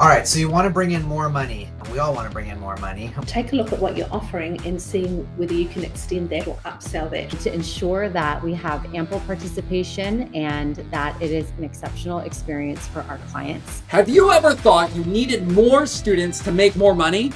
All right, so you want to bring in more money. We all want to bring in more money. Take a look at what you're offering and seeing whether you can extend that or upsell that. To ensure that we have ample participation and that it is an exceptional experience for our clients. Have you ever thought you needed more students to make more money?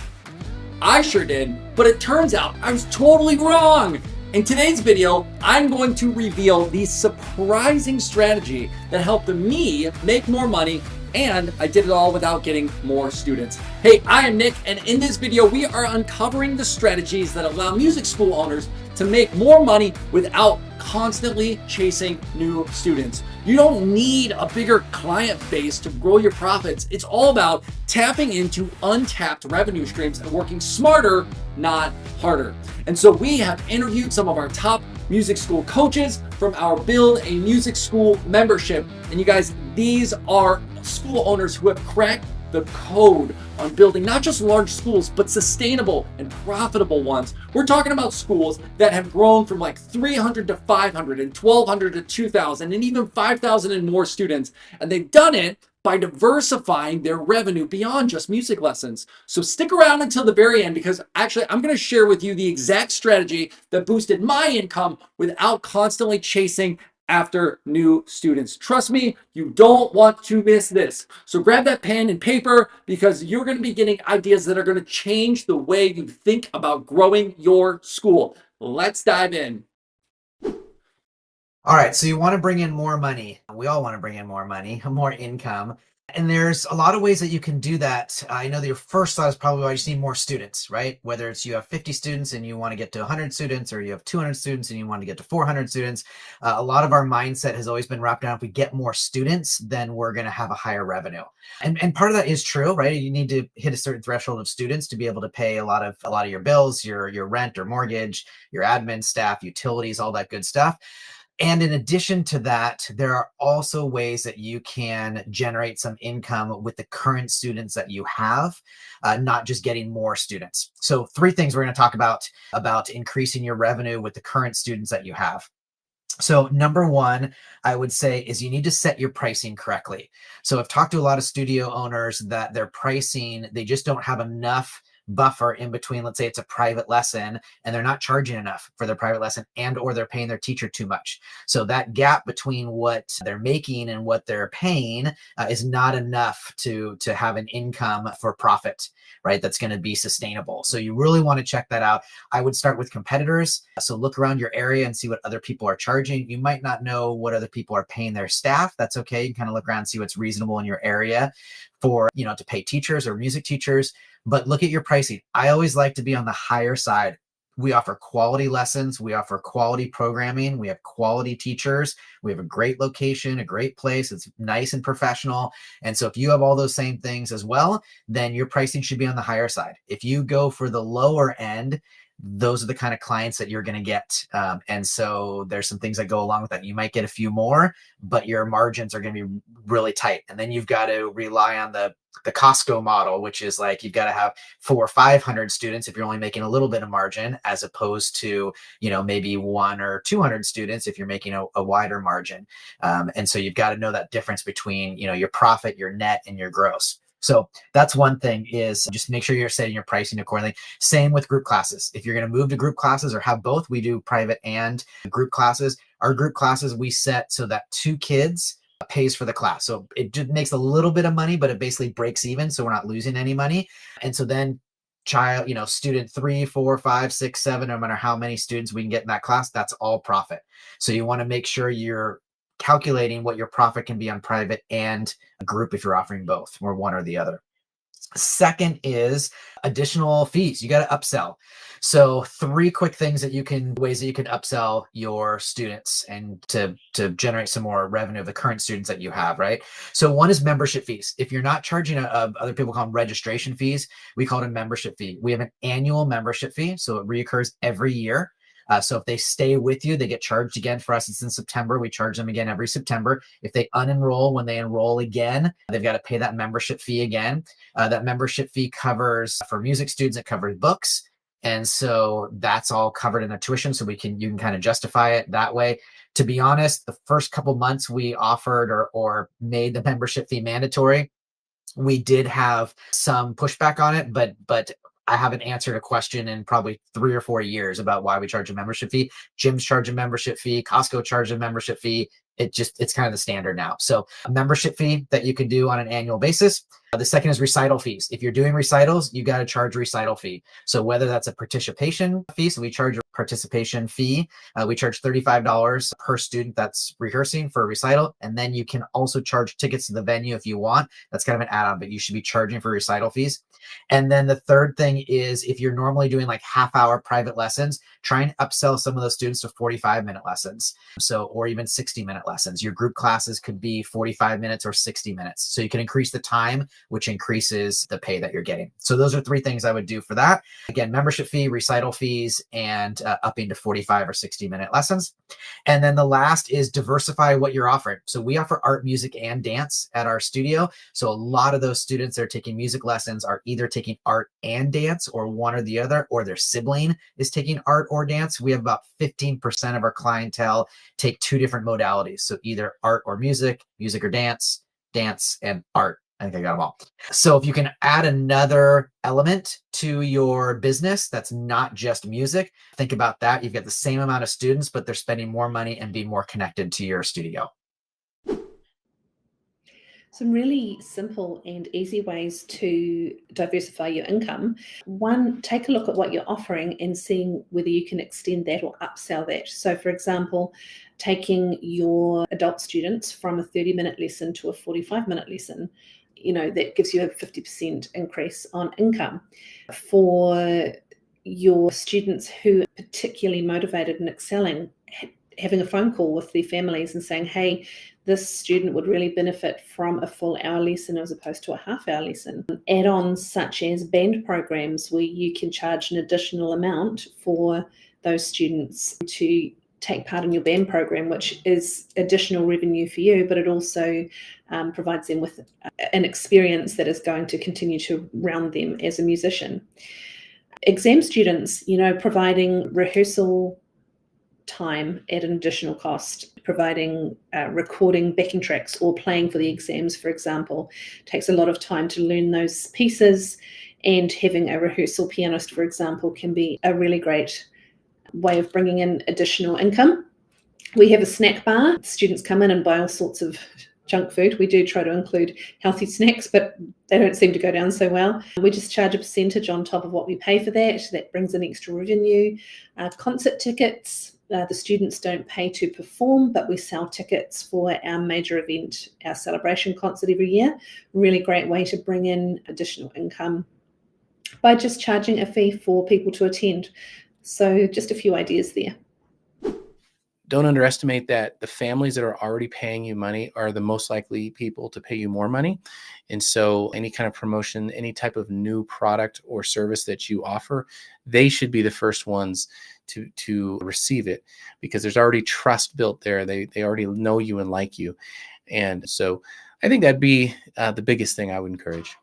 I sure did, but it turns out I was totally wrong. In today's video, I'm going to reveal the surprising strategy that helped me make more money, and I did it all without getting more students. Hey, I am Nick, and in this video, we are uncovering the strategies that allow music school owners to make more money without constantly chasing new students. You don't need a bigger client base to grow your profits. It's all about tapping into untapped revenue streams and working smarter, not harder. And so we have interviewed some of our top music school coaches from our Build a Music School membership. And you guys, these are school owners who have cracked the code on building not just large schools, but sustainable and profitable ones. We're talking about schools that have grown from like 300 to 500 and 1,200 to 2,000 and even 5,000 and more students. And they've done it by diversifying their revenue beyond just music lessons. So stick around until the very end, because actually I'm going to share with you the exact strategy that boosted my income without constantly chasing after new students. Trust me, you don't want to miss this. So grab that pen and paper, because you're going to be getting ideas that are going to change the way you think about growing your school. Let's dive in. All right, so you want to bring in more money. We all want to bring in more money, more income. And there's a lot of ways that you can do that. I know that your first thought is probably, well, you just need more students, right? Whether it's you have 50 students and you want to get to 100 students, or you have 200 students and you want to get to 400 students. A lot of our mindset has always been wrapped around, if we get more students, then we're going to have a higher revenue. And part of that is true, right? You need to hit a certain threshold of students to be able to pay a lot of your bills, your rent or mortgage, your admin staff, utilities, all that good stuff. And in addition to that, there are also ways that you can generate some income with the current students that you have, not just getting more students. So 3 things we're going to talk about increasing your revenue with the current students that you have. So number 1, I would say, is you need to set your pricing correctly. So I've talked to a lot of studio owners that their pricing, they just don't have enough buffer in between. Let's say it's a private lesson and they're not charging enough for their private lesson, and or they're paying their teacher too much. So that gap between what they're making and what they're paying is not enough to have an income for profit, right? That's going to be sustainable. So you really want to check that out. I would start with competitors. So look around your area and see what other people are charging. You might not know what other people are paying their staff. That's okay. You can kind of look around and see what's reasonable in your area for, to pay teachers or music teachers. But look at your pricing. I always like to be on the higher side. We offer quality lessons. We offer quality programming. We have quality teachers. We have a great location, a great place. It's nice and professional. And so if you have all those same things as well, then your pricing should be on the higher side. If you go for the lower end, those are the kind of clients that you're going to get. And so there's some things that go along with that. You might get a few more, but your margins are going to be really tight. And then you've got to rely on the Costco model, which is like, you've got to have 400 or 500 students if you're only making a little bit of margin, as opposed to, maybe 100 or 200 students if you're making a wider margin. And so you've got to know that difference between, your profit, your net, and your gross. So that's one thing, is just make sure you're setting your pricing accordingly. Same with group classes. If you're going to move to group classes or have both, we do private and group classes. Our group classes, we set so that 2 kids pays for the class. So it just makes a little bit of money, but it basically breaks even. So we're not losing any money. And so then student 3, 4, 5, 6, 7, no matter how many students we can get in that class, that's all profit. So you want to make sure you're calculating what your profit can be on private and a group if you're offering both, or one or the other. Second is additional fees. You got to upsell. So 3 quick things ways that you can upsell your students and to generate some more revenue of the current students that you have, right? So 1 is membership fees. If you're not charging other people call them registration fees, we call it a membership fee. We have an annual membership fee, so it reoccurs every year. So if they stay with you, they get charged again. For us, it's in September. We charge them again every September. If they unenroll, when they enroll again, they've got to pay that membership fee again. That membership fee covers, for music students, it covers books. And so that's all covered in the tuition. So you can kind of justify it that way. To be honest, the first couple months we offered or made the membership fee mandatory, we did have some pushback on it, but I haven't answered a question in probably 3 or 4 years about why we charge a membership fee. Gyms charge a membership fee, Costco charges a membership fee. It's kind of the standard now. So a membership fee that you can do on an annual basis. The second is recital fees. If you're doing recitals, you got to charge a recital fee. So whether that's a participation fee, so we charge a participation fee. We charge $35 per student that's rehearsing for a recital. And then you can also charge tickets to the venue if you want. That's kind of an add-on, but you should be charging for recital fees. And then the third thing is if you're normally doing like half-hour private lessons, try and upsell some of those students to 45-minute lessons. So, or even 60-minute lessons. Your group classes could be 45 minutes or 60 minutes. So you can increase the time, which increases the pay that you're getting. So those are 3 things I would do for that. Again, membership fee, recital fees, and upping to 45 or 60-minute lessons. And then the last is diversify what you're offering. So we offer art, music, and dance at our studio. So a lot of those students that are taking music lessons are either taking art and dance, or one or the other, or their sibling is taking art or dance. We have about 15% of our clientele take 2 different modalities. So either art or music, music or dance, dance and art. I think I got them all. So if you can add another element to your business that's not just music, think about that. You've got the same amount of students, but they're spending more money and being more connected to your studio. Some really simple and easy ways to diversify your income. One, take a look at what you're offering and seeing whether you can extend that or upsell that. So for example, taking your adult students from a 30-minute lesson to a 45-minute lesson, that gives you a 50% increase on income. For your students who are particularly motivated and excelling, having a phone call with their families and saying, hey, this student would really benefit from a full hour lesson as opposed to a half-hour lesson. Add-ons such as band programs where you can charge an additional amount for those students to take part in your band program, which is additional revenue for you, but it also provides them with an experience that is going to continue to round them as a musician. Exam students, providing rehearsal time at an additional cost, providing recording backing tracks or playing for the exams, for example, takes a lot of time to learn those pieces, and having a rehearsal pianist, for example, can be a really great way of bringing in additional income. We have a snack bar. Students come in and buy all sorts of junk food. We do try to include healthy snacks, but they don't seem to go down so well. We just charge a percentage on top of what we pay for that. That brings in extra revenue. Concert tickets. The students don't pay to perform, but we sell tickets for our major event, our celebration concert every year. Really great way to bring in additional income by just charging a fee for people to attend. So just a few ideas there. Don't underestimate that the families that are already paying you money are the most likely people to pay you more money. And so any kind of promotion, any type of new product or service that you offer, they should be the first ones to receive it, because there's already trust built there. They already know you and like you. And so I think that'd be the biggest thing I would encourage.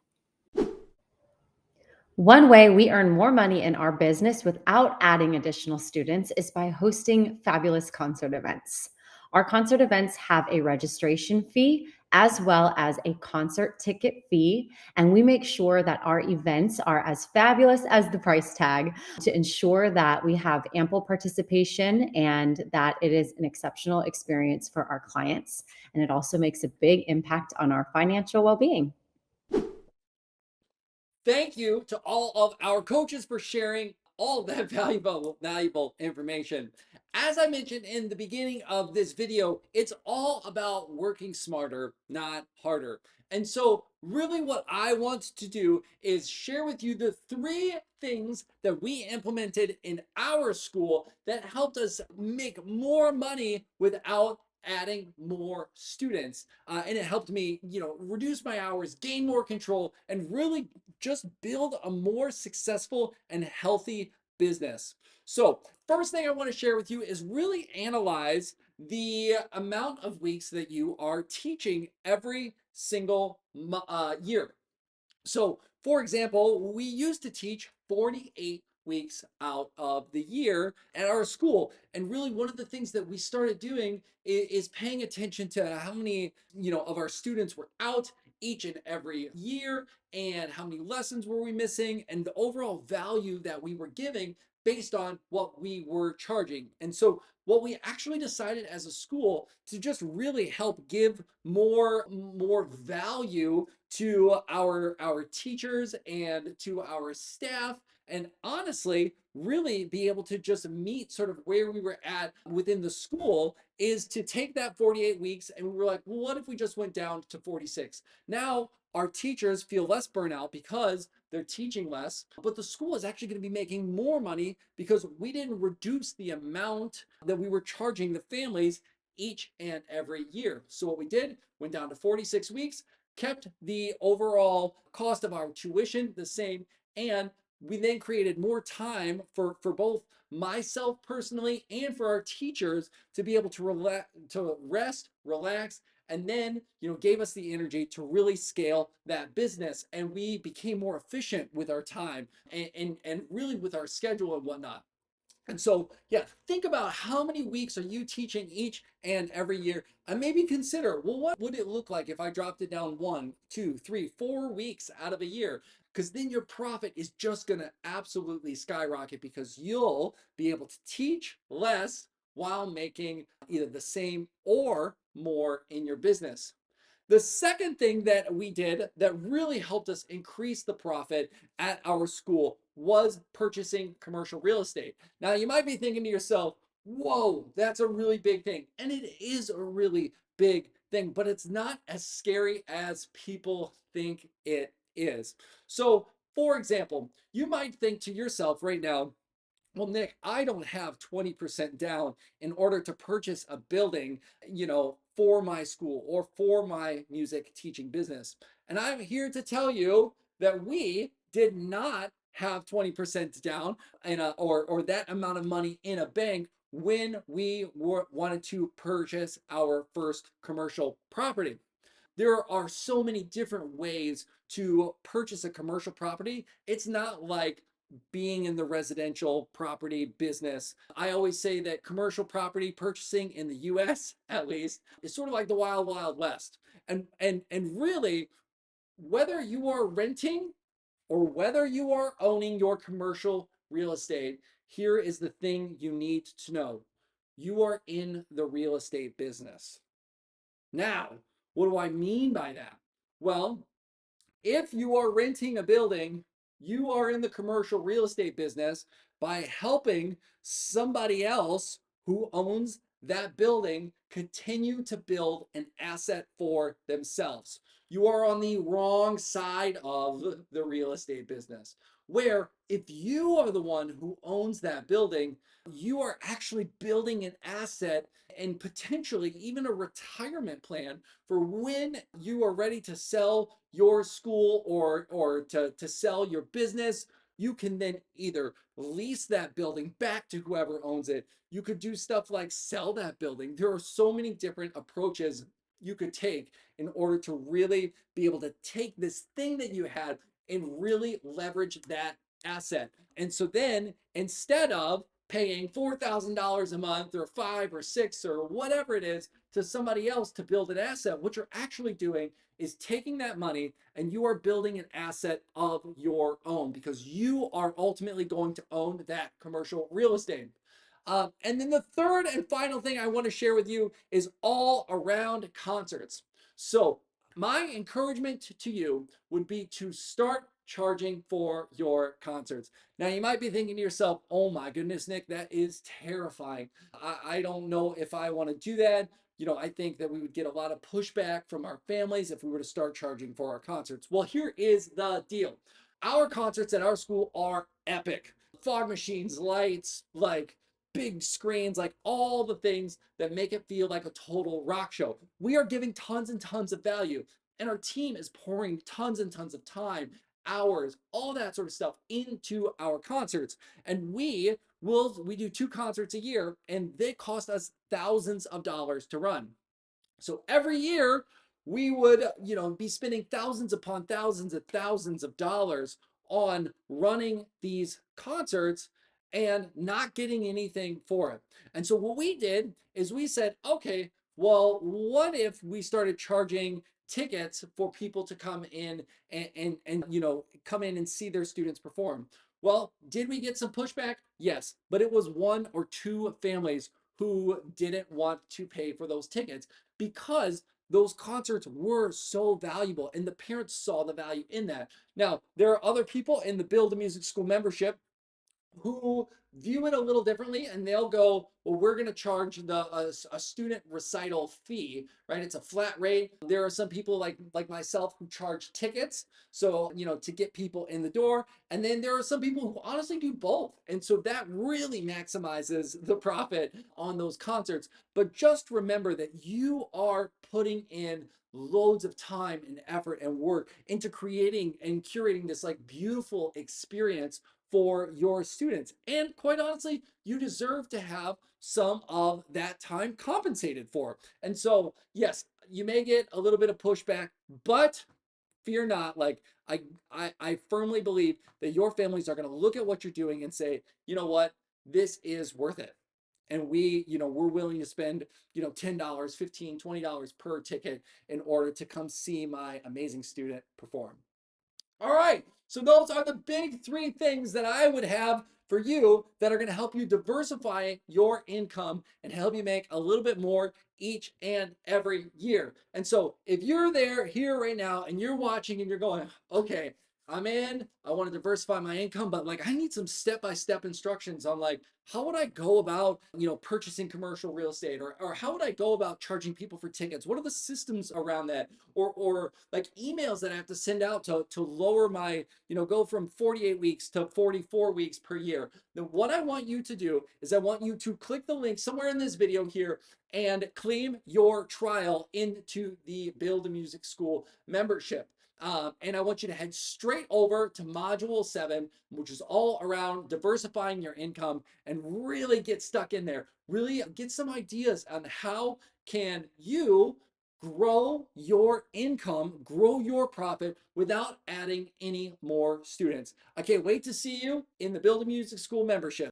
One way we earn more money in our business without adding additional students is by hosting fabulous concert events. Our concert events have a registration fee as well as a concert ticket fee, and we make sure that our events are as fabulous as the price tag to ensure that we have ample participation and that it is an exceptional experience for our clients. And it also makes a big impact on our financial well-being. Thank you to all of our coaches for sharing all of that valuable information. As I mentioned in the beginning of this video, it's all about working smarter, not harder. And so really what I want to do is share with you the 3 things that we implemented in our school that helped us make more money without adding more students. And it helped me, reduce my hours, gain more control, and really just build a more successful and healthy business. So first thing I want to share with you is really analyze the amount of weeks that you are teaching every single year. So for example, we used to teach 48 weeks out of the year at our school. And really one of the things that we started doing is paying attention to how many, of our students were out each and every year, and how many lessons were we missing, and the overall value that we were giving based on what we were charging. And so what we actually decided as a school to just really help give more value to our teachers and to our staff, and honestly really be able to just meet sort of where we were at within the school, is to take that 48 weeks and we were like, well, what if we just went down to 46? Now our teachers feel less burnout because they're teaching less, but the school is actually going to be making more money because we didn't reduce the amount that we were charging the families each and every year. So what we did, went down to 46 weeks, kept the overall cost of our tuition the same, and we then created more time for both myself personally and for our teachers to be able to rest, relax, and then gave us the energy to really scale that business. And we became more efficient with our time and really with our schedule and whatnot. And so, yeah, think about how many weeks are you teaching each and every year, and maybe consider, well, what would it look like if I dropped it down 1, 2, 3, 4 weeks out of a year? Because then your profit is just going to absolutely skyrocket because you'll be able to teach less while making either the same or more in your business. The second thing that we did that really helped us increase the profit at our school was purchasing commercial real estate. Now, you might be thinking to yourself, whoa, that's a really big thing. And it is a really big thing, but it's not as scary as people think it is. So, for example, you might think to yourself right now, well, Nick, I don't have 20% down in order to purchase a building, for my school or for my music teaching business. And I'm here to tell you that we did not have 20% down or that amount of money in a bank when we wanted to purchase our first commercial property. There are so many different ways to purchase a commercial property. It's not like being in the residential property business. I always say that commercial property purchasing in the US at least is sort of like the wild wild west. And really, whether you are renting or whether you are owning your commercial real estate, here is the thing you need to know. You are in the real estate business. Now, what do I mean by that? Well, if you are renting a building, you are in the commercial real estate business by helping somebody else who owns that building continue to build an asset for themselves. You are on the wrong side of the real estate business, where if you are the one who owns that building, you are actually building an asset and potentially even a retirement plan for when you are ready to sell your school or to sell your business. You can then either lease that building back to whoever owns it. You could do stuff like sell that building. There are so many different approaches you could take in order to really be able to take this thing that you had and really leverage that asset. And so then instead of paying $4,000 a month or five or six or whatever it is to somebody else to build an asset, what you're actually doing is taking that money and you are building an asset of your own because you are ultimately going to own that commercial real estate. And then the third and final thing I want to share with you is all around concerts. So my encouragement to you would be to start charging for your concerts. Now, you might be thinking to yourself, oh my goodness, Nick, that is terrifying. I don't know if I want to do that. I think that we would get a lot of pushback from our families if we were to start charging for our concerts. Well, here is the deal. Our concerts at our school are epic. Fog machines, lights, like big screens, like all the things that make it feel like a total rock show. We are giving tons and tons of value, and our team is pouring tons and tons of time, hours, all that sort of stuff into our concerts. And we do 2 concerts a year, and they cost us thousands of dollars to run. So every year we would, be spending thousands upon thousands of dollars on running these concerts and not getting anything for it. And so what we did is we said, okay, well, what if we started charging tickets for people to come in and come in and see their students perform. Well, did we get some pushback? Yes, but it was 1 or 2 families who didn't want to pay for those tickets because those concerts were so valuable and the parents saw the value in that. Now, there are other people in the Build a Music School membership who view it a little differently, and they'll go, well, we're going to charge a student recital fee, right? It's a flat rate. There are some people like myself who charge tickets, so to get people in the door, and then there are some people who honestly do both, and so that really maximizes the profit on those concerts. But just remember that you are putting in loads of time and effort and work into creating and curating this like beautiful experience for your students. And quite honestly, you deserve to have some of that time compensated for. And so, yes, you may get a little bit of pushback, but fear not. Like I firmly believe that your families are going to look at what you're doing and say, you know what, this is worth it. And we're willing to spend, $10, $15, $20 per ticket in order to come see my amazing student perform. All right, so those are the big 3 things that I would have for you that are going to help you diversify your income and help you make a little bit more each and every year. And so if you're here right now and you're watching and you're going, okay, I'm in, I want to diversify my income, but like I need some step-by-step instructions on like how would I go about, purchasing commercial real estate, or how would I go about charging people for tickets? What are the systems around that? Or like emails that I have to send out to lower my, go from 48 weeks to 44 weeks per year. Then what I want you to do is I want you to click the link somewhere in this video here and claim your trial into the Build a Music School membership. And I want you to head straight over to Module 7, which is all around diversifying your income, and really get stuck in there. Really get some ideas on how can you grow your income, grow your profit without adding any more students. I can't wait to see you in the Build a Music School membership.